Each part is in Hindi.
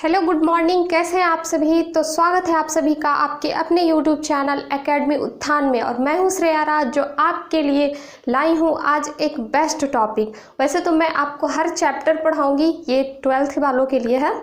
हेलो गुड मॉर्निंग, कैसे हैं आप सभी। तो स्वागत है आप सभी का आपके अपने यूट्यूब चैनल एकेडमी उत्थान में। और मैं हूं श्रेया राज, जो आपके लिए लाई हूं आज एक बेस्ट टॉपिक। वैसे तो मैं आपको हर चैप्टर पढ़ाऊंगी, ये 12th वालों के लिए है।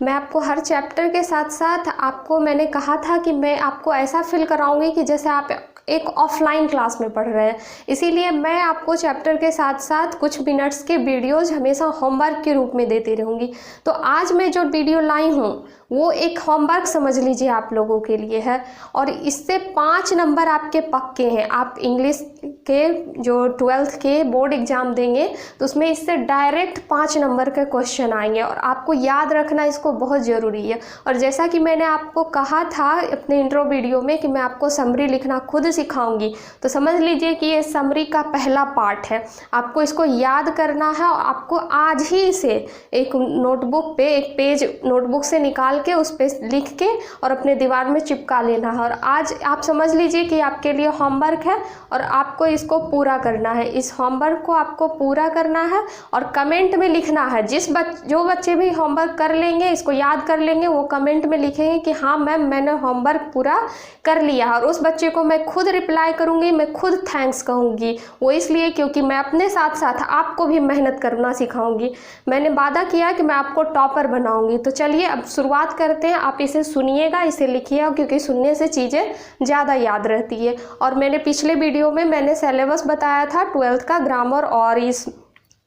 मैं आपको हर चैप्टर के साथ साथ आपको मैंने कहा था कि मैं आपको ऐसा फील कराऊंगी कि जैसे आप एक ऑफलाइन क्लास में पढ़ रहे हैं। इसीलिए मैं आपको चैप्टर के साथ साथ कुछ मिनट्स के वीडियोज़ हमेशा होमवर्क के रूप में देती रहूँगी। तो आज मैं जो वीडियो लाई हूँ वो एक होमवर्क समझ लीजिए आप लोगों के लिए है, और इससे 5 नंबर आपके पक्के हैं। आप इंग्लिश के जो 12th के बोर्ड एग्ज़ाम देंगे तो उसमें इससे डायरेक्ट 5 नंबर के क्वेश्चन आएंगे, और आपको याद रखना इसको बहुत ज़रूरी है। और जैसा कि मैंने आपको कहा था अपने इंट्रो वीडियो में कि मैं आपको समरी लिखना खुद सिखाऊंगी, तो समझ लीजिए कि ये समरी का पहला पार्ट है। आपको इसको याद करना है और आपको आज ही से एक नोटबुक पे एक पेज नोटबुक से निकाल के उस पे लिख के और अपने दीवार में चिपका लेना है। और आज आप समझ लीजिए कि आपके लिए होमवर्क है और आपको इसको पूरा करना है। इस होमवर्क को आपको पूरा करना है और कमेंट में लिखना है। जो बच्चे भी होमवर्क कर लेंगे, इसको याद कर लेंगे, वो कमेंट में लिखेंगे कि हाँ मैम मैंने होमवर्क पूरा कर लिया। और उस बच्चे को मैं खुद रिप्लाई करूँगी, मैं खुद थैंक्स कहूँगी। वो इसलिए क्योंकि मैं अपने साथ साथ आपको भी मेहनत करना सिखाऊंगी। मैंने वादा किया कि मैं आपको टॉपर बनाऊंगी। तो चलिए अब शुरुआत करते हैं। आप इसे सुनिएगा, इसे लिखिएगा, क्योंकि सुनने से चीज़ें ज़्यादा याद रहती है। और मैंने पिछले वीडियो में मैंने सिलेबस बताया था 12th का ग्रामर और इस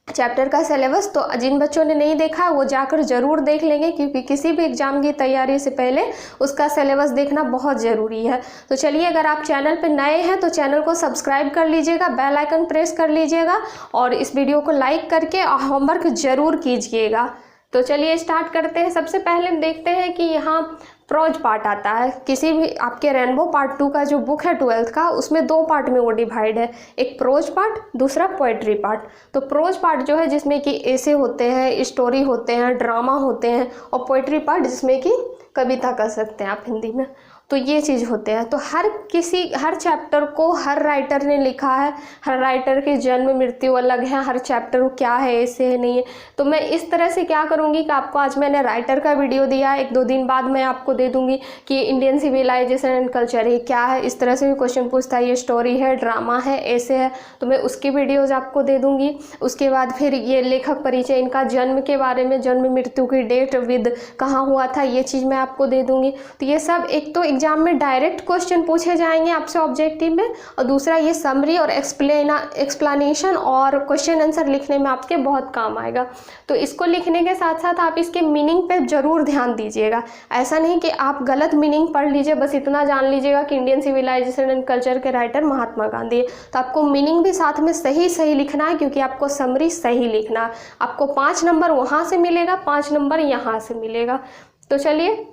चैप्टर का सिलेबस। तो जिन बच्चों ने नहीं देखा वो जाकर ज़रूर देख लेंगे, क्योंकि किसी भी एग्ज़ाम की तैयारी से पहले उसका सिलेबस देखना बहुत ज़रूरी है। तो चलिए, अगर आप चैनल पर नए हैं तो चैनल को सब्सक्राइब कर लीजिएगा, बेल आइकन प्रेस कर लीजिएगा और इस वीडियो को लाइक करके होमवर्क ज़रूर कीजिएगा। तो चलिए स्टार्ट करते हैं। सबसे पहले देखते हैं कि यहाँ प्रोज पार्ट आता है। किसी भी आपके रेनबो पार्ट 2 का जो बुक है 12th का, उसमें 2 पार्ट में वो डिवाइड है, एक प्रोज पार्ट, दूसरा पोएट्री पार्ट। तो प्रोज पार्ट जो है जिसमें कि ऐसे होते हैं, स्टोरी होते हैं, ड्रामा होते हैं, और पोएट्री पार्ट जिसमें कि कविता कर सकते हैं आप हिंदी में। तो ये चीज़ होते हैं। तो हर चैप्टर को हर राइटर ने लिखा है, हर राइटर की जन्म मृत्यु अलग है, हर चैप्टर को क्या है ऐसे है नहीं है। तो मैं इस तरह से क्या करूँगी कि आपको आज मैंने राइटर का वीडियो दिया है, 1-2 दिन बाद मैं आपको दे दूँगी कि इंडियन सिविलाइजेशन एंड कल्चर है क्या है। इस तरह से भी क्वेश्चन पूछता है, ये स्टोरी है, ड्रामा है, ऐसे है, तो मैं उसकी वीडियोज़ आपको दे दूँगी। उसके बाद फिर ये लेखक परिचय, इनका जन्म के बारे में, जन्म मृत्यु की डेट विद कहाँ हुआ था, ये चीज़ मैं आपको दे दूँगी। तो ये सब एक तो एग्जाम में डायरेक्ट क्वेश्चन पूछे जाएंगे आपसे ऑब्जेक्टिव में, और दूसरा ये समरी और एक्सप्लेनेशन और क्वेश्चन आंसर लिखने में आपके बहुत काम आएगा। तो इसको लिखने के साथ साथ आप इसके मीनिंग पे जरूर ध्यान दीजिएगा। ऐसा नहीं कि आप गलत मीनिंग पढ़ लीजिए, बस इतना जान लीजिएगा कि इंडियन सिविलाइजेशन एंड कल्चर के राइटर महात्मा गांधी है। तो आपको मीनिंग भी साथ में सही लिखना है, क्योंकि आपको समरी सही लिखना है। आपको 5 नंबर वहाँ से मिलेगा, 5 नंबर यहाँ से मिलेगा। तो चलिए,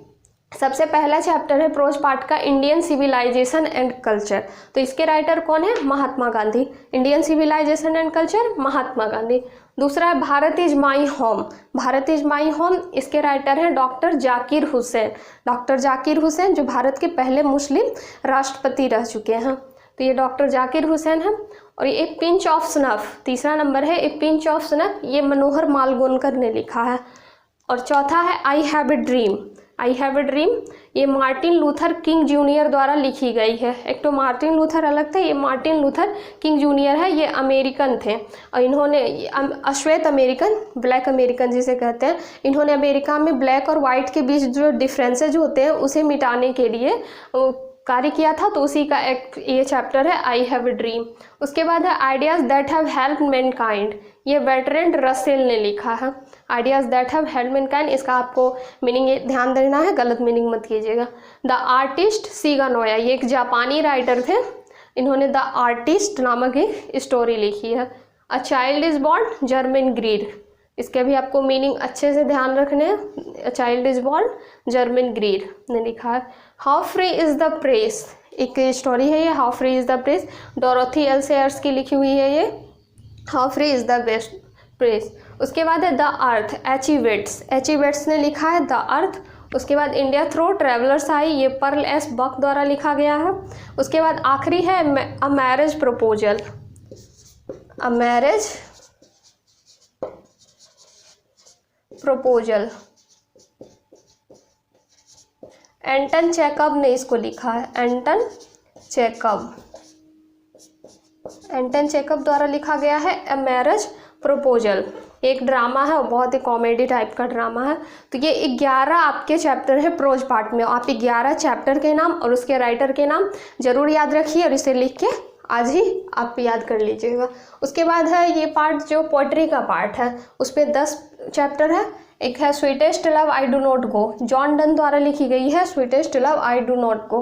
सबसे पहला चैप्टर है प्रोज पार्ट का, इंडियन सिविलाइजेशन एंड कल्चर। तो इसके राइटर कौन है? Mahatma Gandhi. Indian civilisation and culture, Mahatma Gandhi. दूसरा है Bharat is my home. Bharat is my home, इसके राइटर हैं डॉक्टर जाकिर हुसैन। डॉक्टर जाकिर हुसैन जो भारत के पहले मुस्लिम राष्ट्रपति रह चुके हैं। तो ये डॉक्टर जाकिर हुसैन है। और ये ए पिंच ऑफ स्नफ, तीसरा नंबर है ए पिंच ऑफ स्नफ, ये मनोहर मालगोनकर ने लिखा है। और चौथा है I have a dream. I have a dream, ये मार्टिन लूथर किंग जूनियर द्वारा लिखी गई है। एक तो मार्टिन लूथर अलग थे, ये मार्टिन लूथर किंग जूनियर है, ये अमेरिकन थे। और इन्होंने अश्वेत अमेरिकन, ब्लैक अमेरिकन जिसे कहते हैं, इन्होंने अमेरिका में ब्लैक और वाइट के बीच जो डिफरेंसेज होते हैं उसे मिटाने के लिए कार्य किया था। तो उसी का एक ये चैप्टर है आई हैव ए ड्रीम। उसके बाद है ideas that have help Mankind, ये बर्ट्रैंड रसेल ने लिखा है। Ideas that have help Mankind, इसका आपको मीनिंग ध्यान देना है, गलत मीनिंग मत कीजिएगा। द आर्टिस्ट सीगा नोया, ये एक जापानी राइटर थे, इन्होंने द आर्टिस्ट नामक एक स्टोरी लिखी है। A child is born, Germaine Greer, इसके भी आपको मीनिंग अच्छे से ध्यान रखने हैं। Child is born, Germaine Greer ने लिखा है। How free is the press, एक स्टोरी है ये, how free is the press, Dorothy L Sayers की लिखी हुई है ये, how free is the best press. उसके बाद है द अर्थ, एचिवेट्स ने लिखा है द अर्थ। उसके बाद इंडिया थ्रू ट्रेवलर्स आई, ये पर्ल एस बक द्वारा लिखा गया है। उसके बाद आखिरी है a marriage proposal, a marriage proposal, Anton checkup ने इसको लिखा है, एंटन चेकब द्वारा लिखा गया है ए मैरिज प्रपोजल। एक ड्रामा है और बहुत ही कॉमेडी टाइप का ड्रामा है। तो ये 11 आपके चैप्टर है प्रोज पार्ट में। आप 11 चैप्टर के नाम और उसके राइटर के नाम जरूर याद रखिए और इसे लिख के आज ही आप याद कर लीजिएगा। उसके बाद है ये पार्ट जो पोएट्री का पार्ट है, उस पर 10 चैप्टर है। एक है sweetest love I do not go, John Donne द्वारा लिखी गई है sweetest love I do not go.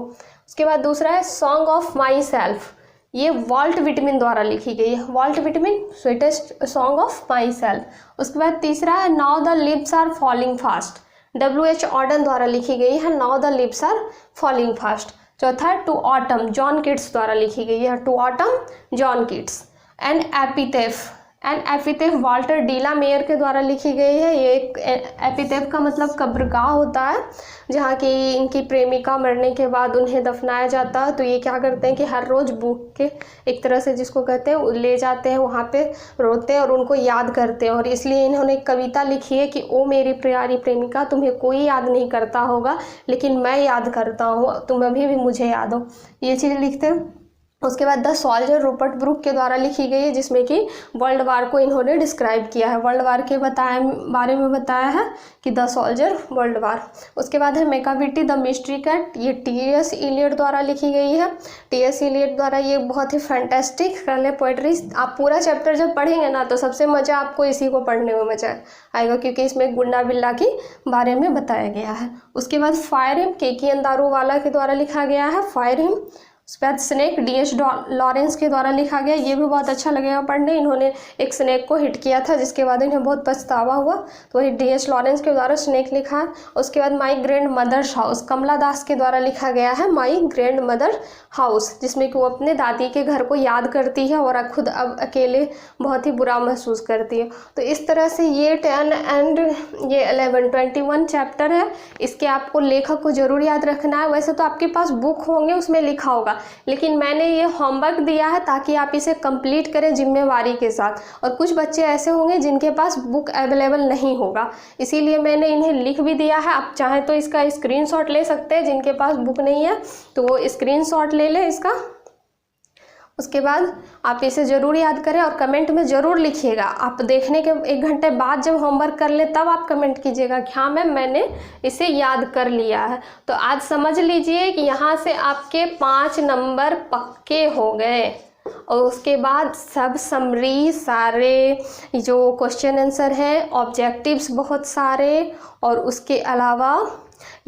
उसके बाद दूसरा है सॉन्ग ऑफ माई सेल्फ, ये वॉल्ट विटमिन द्वारा लिखी गई है, Walt Whitman sweetest song of myself. उसके बाद तीसरा है now the leaves are falling fast, W.H. Auden द्वारा लिखी गई है now the leaves are falling fast. चौथा है टू ऑटम, जॉन किट्स द्वारा लिखी गई है, to autumn John Keats. An epitaph Walter de la Mare के द्वारा लिखी गई है। ये एक एपिथेफ का मतलब कब्रगाह होता है जहाँ की इनकी प्रेमिका मरने के बाद उन्हें दफनाया जाता है। तो ये क्या करते हैं कि हर रोज़ बुक के एक तरह से जिसको कहते हैं ले जाते हैं, वहाँ पे रोते हैं और उनको याद करते हैं। और इसलिए इन्होंने एक कविता लिखी है कि ओ मेरी प्यारी प्रेमिका, तुम्हें कोई याद नहीं करता होगा लेकिन मैं याद करता हूँ, तुम अभी भी मुझे याद हो, ये चीज़ लिखते हैं। उसके बाद द सोल्जर रूपर्ट ब्रूक के द्वारा लिखी गई है जिसमें कि वर्ल्ड वार को इन्होंने डिस्क्राइब किया है, वर्ल्ड वार के बारे में बताया है कि द सोल्जर वर्ल्ड वार। उसके बाद है मेकाविटी द मिस्ट्री कैट, ये T.S. इलियट द्वारा लिखी गई है। T.S. इलियट द्वारा ये बहुत ही फैंटेस्टिक पोएट्री। आप पूरा चैप्टर जब पढ़ेंगे ना तो सबसे मज़ा आपको इसी को पढ़ने में मज़ा आएगा क्योंकि इसमें गुंडा बिल्ला के बारे में बताया गया है। उसके बाद फायर हिम के अंदारूवाला के द्वारा लिखा गया है, फायर हिम। उसके बाद स्नेक D.H. लॉरेंस के द्वारा लिखा गया, ये भी बहुत अच्छा लगेगा पढ़ने। इन्होंने एक स्नेक को हिट किया था जिसके बाद इन्हें बहुत पछतावा हुआ, तो वही D.H. लॉरेंस के द्वारा स्नेक लिखा है। उसके बाद माई ग्रैंड मदर्स हाउस कमला दास के द्वारा लिखा गया है, माई ग्रैंड मदर हाउस, जिसमें कि वो अपने दादी के घर को याद करती है और खुद अब अकेले बहुत ही बुरा महसूस करती है। तो इस तरह से ये 10 एंड ये 11 21 चैप्टर है। इसके आपको लेखक को ज़रूर याद रखना है। वैसे तो आपके पास बुक होंगे उसमें लिखा होगा, लेकिन मैंने ये होमवर्क दिया है ताकि आप इसे कंप्लीट करें जिम्मेवारी के साथ। और कुछ बच्चे ऐसे होंगे जिनके पास बुक अवेलेबल नहीं होगा, इसीलिए मैंने इन्हें लिख भी दिया है। आप चाहें तो इसका स्क्रीनशॉट ले सकते हैं, जिनके पास बुक नहीं है तो वो स्क्रीनशॉट ले लें इसका। उसके बाद आप इसे ज़रूर याद करें और कमेंट में ज़रूर लिखिएगा। आप देखने के 1 घंटे बाद जब होमवर्क कर ले तब आप कमेंट कीजिएगा कि हाँ मैम मैंने इसे याद कर लिया है। तो आज समझ लीजिए कि यहाँ से आपके 5 नंबर पक्के हो गए। और उसके बाद सब समरी सारे जो क्वेश्चन आंसर हैं, ऑब्जेक्टिव्स बहुत सारे, और उसके अलावा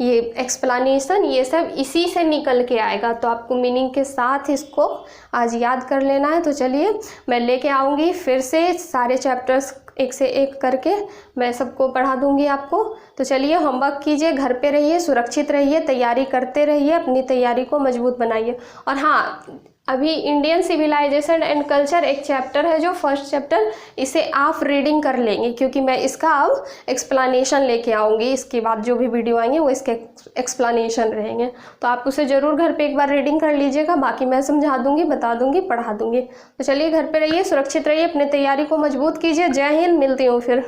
ये एक्सप्लेनेशन, ये सब इसी से निकल के आएगा। तो आपको मीनिंग के साथ इसको आज याद कर लेना है। तो चलिए मैं लेके आऊँगी फिर से सारे चैप्टर्स एक से एक करके मैं सबको पढ़ा दूँगी आपको। तो चलिए होमवर्क कीजिए, घर पे रहिए, सुरक्षित रहिए, तैयारी करते रहिए, अपनी तैयारी को मजबूत बनाइए। और हाँ, अभी इंडियन सिविलाइजेशन एंड कल्चर एक चैप्टर है जो फर्स्ट चैप्टर, इसे आप रीडिंग कर लेंगे क्योंकि मैं इसका अब एक्सप्लेनेशन लेके आऊँगी। इसके बाद जो भी वीडियो आएंगे वो इसके एक्सप्लेनेशन रहेंगे, तो आप उसे ज़रूर घर पे एक बार रीडिंग कर लीजिएगा। बाकी मैं समझा दूँगी, बता दूँगी, पढ़ा दूँगी। तो चलिए घर पे रहिए, सुरक्षित रहिए, अपनी तैयारी को मजबूत कीजिए। जय हिंद, मिलती हूँ फिर।